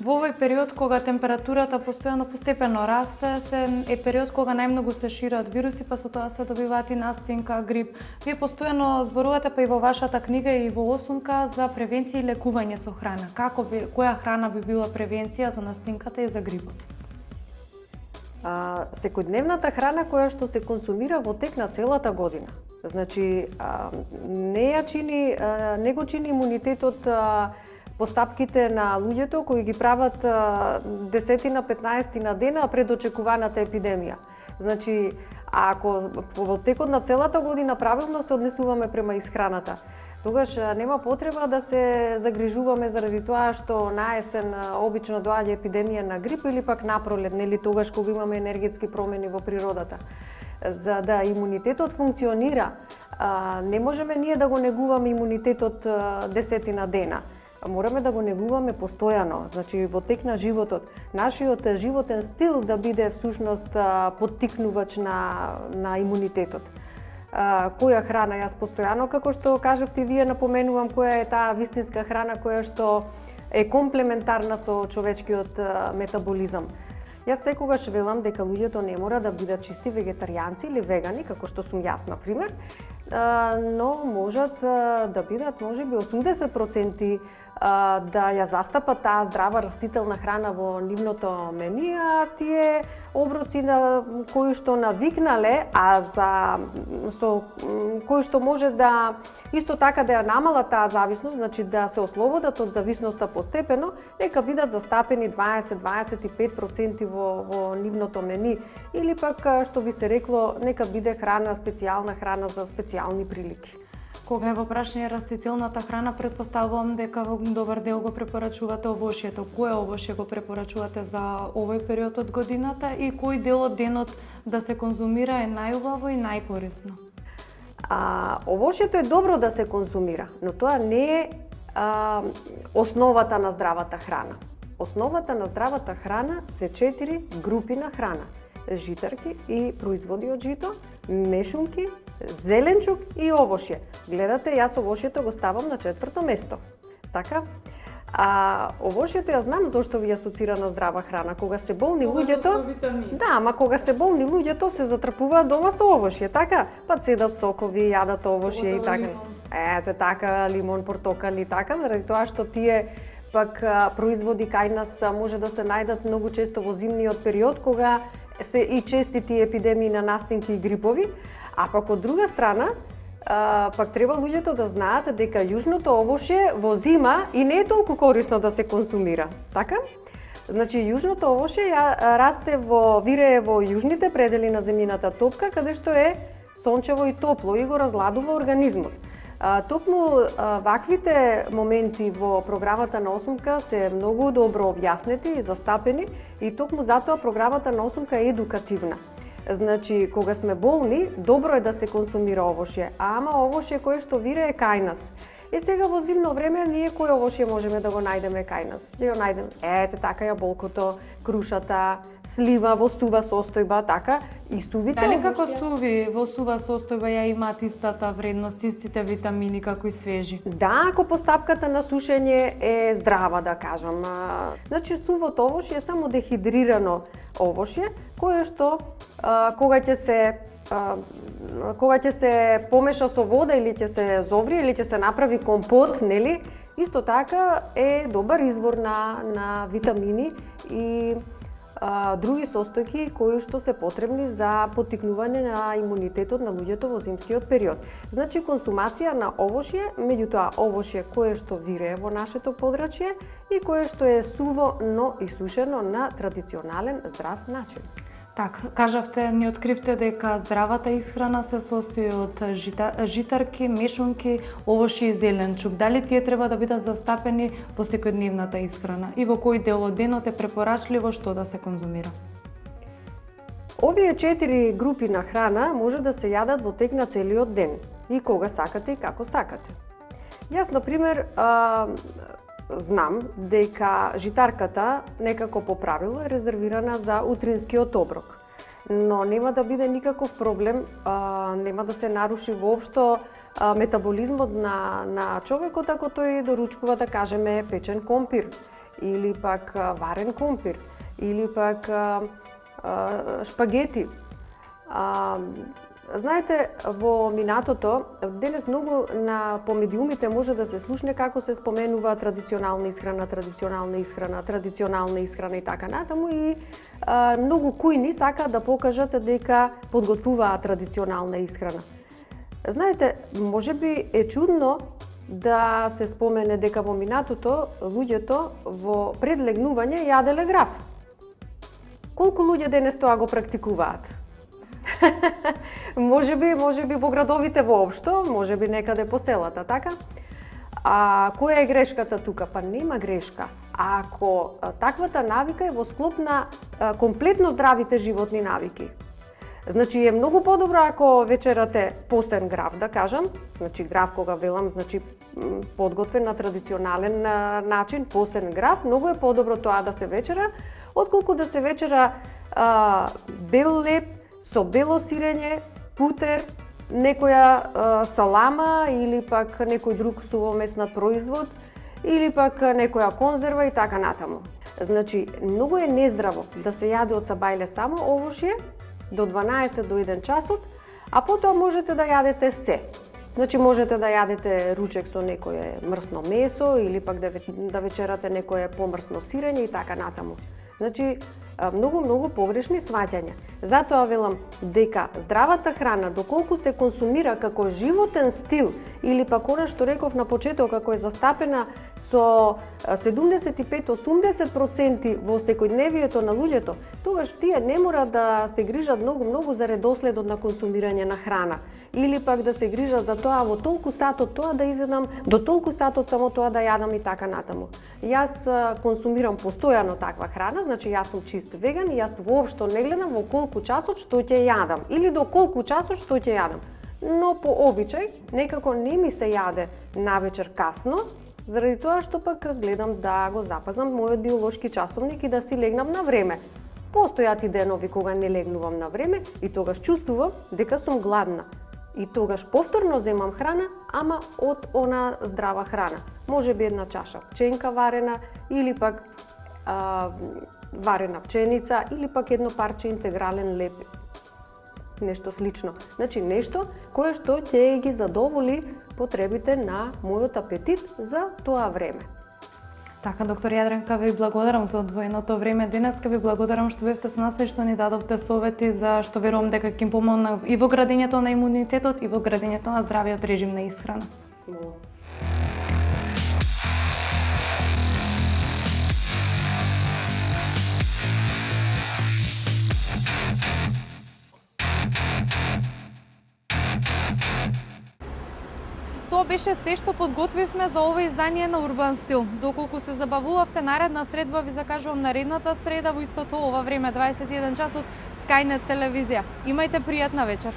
Во овој период кога температурата постојано постепено расте, е период кога најмногу се шират вируси, па со тоа се добиваат и настинка, грип. Вие постојано зборувате па и во вашата книга и во осумка за превенција и лекување со храна. Која храна би била превенција за настинката и за грипот? Секојдневната храна која што се консумира во тек на целата година. Значи, не го чини имунитетот постапките на луѓето кои ги прават 10-15 на дена пред очекуваната епидемија. Значи, ако во текот на целата година правилно се однесуваме према исхраната, тогаш нема потреба да се загрижуваме заради тоа што на есен обично доаѓа епидемија на грип или пак на пролет, нели тогаш кога имаме енергетски промени во природата. За да имунитетот функционира, не можеме ние да го негуваме имунитетот 10 на дена. Мораме да го негуваме постојано, значи во тек на животот. Нашиот животен стил да биде всушност поттикнувач на имунитетот. Која храна, јас постојано, како што кажавте вие, напоменувам која е таа вистинска храна која што е комплементарна со човечкиот метаболизам. Јас секогаш велам дека луѓето не мора да бидат чисти вегетаријанци или вегани, како што сум јас, например, но можат да бидат можеби 80% да ја застапат таа здрава растителна храна во нивното мени, а тие оброци на кои што навикнале, со кои што може да исто така да ја намалат таа зависност, значи да се ослободат од зависноста постепено, нека бидат застапени 20-25% во нивното мени, или пак што би се рекло, нека биде храна, специјална храна за специјални прилики. Кога е во прашање растителната храна, претпоставувам дека во добар дел го препорачувате овошјето. Кое овошје го препорачувате за овој период од годината и кој дел од денот да се конзумира е најубаво и најкорисно? Овошјето е добро да се конзумира, но тоа не е основата на здравата храна. Основата на здравата храна се 4 групи на храна: житарки и производи од жито, мешунки, зеленчук и овошје. Гледате, јас овошјето го ставам на 4-то место. Така? Овошјето ја знам зошто ви асоцира на здрава храна. Кога се болни луѓето, да, ама кога се болни луѓето се затрпуваат дома со овошје, така? Па цедат сокови, јадат овошје и така. Ете така, лимон, портокали, така, заради тоа што тие пак производи кај нас може да се најдат многу често во зимниот период, кога се и честити епидемии на настинки и грипови. А пак од друга страна, пак треба луѓето да знаат дека јужното овошје во зима и не е толку корисно да се консумира, така? Значи, јужното овошје расте вирее во јужните предели на земјината топка, каде што е сончево и топло и го разладува организмот. Токму ваквите моменти во програмата на осумка се многу добро објаснети и застапени и токму затоа програмата на осумка е едукативна. Значи, кога сме болни, добро е да се консумира овошје, ама овошје кое што вирее кај нас. Сега во зимно време ние кој овошје можеме да го најдеме кај нас? Ќе го најдеме, ете така, јаболкото, крушата, слива во сува состојба, така, и сувите овошје. Дали како суви во сува состојба ја имаат истата вредност, истите витамини како и свежи? Да, ако постапката на сушење е здрава, да кажам. Значи, сувото овошје е само дехидрирано овошје, кое што кога ќе се помеша со вода или ќе се зоври или ќе се направи компот, нели? Исто така е добар извор на витамини и други состојки кои што се потребни за поттикнување на имунитетот на луѓето во зимскиот период. Значи, консумација на овошје, меѓутоа овошје кое што вирее во нашето подрачје и кое што е суво, но и сушено на традиционален здрав начин. Така, кажавте, ни откривте дека здравата исхрана се состои од житарки, мешунки, овошје и зеленчук. Дали тие треба да бидат застапени во секојдневната исхрана и во кој дел од денот е препорачливо што да се конзумира? Овие 4 групи на храна може да се јадат во тек на целиот ден и кога сакате и како сакате. Јас, например, знам дека житарката некако по правило е резервирана за утринскиот оброк. Но нема да биде никаков проблем, нема да се наруши воопшто метаболизмот на човекот ако тој доручкува, да кажеме, печен компир или пак варен компир, или пак шпагети. Знаете, во минатото, денес многу по медиумите може да се слушне како се споменува традиционална исхрана и така натаму, и многу кујни сакаат да покажат дека подготвуваат традиционална исхрана. Знаете, можеби е чудно да се спомене дека во минатото луѓето во предлегнување јаделе граф. Колку луѓе денес тоа го практикуваат? Можеби во градовите воопшто, можеби некаде по селата, така? А која е грешката тука? Па нема грешка. Ако таквата навика е во склоп на комплетно здравите животни навики. Значи е многу подобро ако вечерате посен граф, да кажам, значи граф кога велам, значи подготвен на традиционален начин, посен граф, многу е подобро тоа да се вечера, отколку да се вечера бел леп со бело сирење, путер, некоја салама или пак некој друг сувомеснат производ, или пак некоја конзерва и така натаму. Значи, многу е нездраво да се јаде од сабајле само овошје до 12 до 1 часот, а потоа можете да јадете се. Значи, можете да јадете ручек со некое мрсно месо или пак да вечерате некое помрсно сирење и така натаму. Значи, многу погрешни сваќања. Затоа велам дека здравата храна, доколку се консумира како животен стил или пак она што реков на почеток, како е застапена со 75-80% во секојдневието на луѓето, тогаш тие не мора да се грижат многу за редоследот на консумирање на храна. Или пак да се грижат за тоа во толку сатот тоа да изедам, до толку сатот само тоа да јадам и така натаму. Јас консумирам постојано таква храна, значи јас сум чист веган и јас воопшто не гледам во колку часот што ќе јадам или до колку часот што ќе јадам. Но по обичај некако не ми се јаде навечер касно, заради тоа што пак гледам да го запазам мојот биолошки часовник и да си легнам на време. Постојат и денови кога не легнувам на време и тогаш чувствувам дека сум гладна. И тогаш повторно земам храна, ама од она здрава храна. Може би една чаша пченка варена, или пак варена пченица, или пак едно парче интегрален леп. Нешто слично. Значи нешто кое што ќе ги задоволи потребите на мојот апетит за тоа време. Така, доктор Јадренка, ви благодарам за одвоеното време денеска, ви благодарам што бевте со нас и што ни дадовте совети за што верувам дека ќе им помогна и во градењето на имунитетот и во градењето на здравиот режим на исхрана. Тоа беше се што подготвивме за ова издание на Урбан Стил. Доколку се забавувавте, наредна средба ви закажувам наредната среда во истото ова време, 21 часот, Skynet телевизија. Имајте пријатна вечер.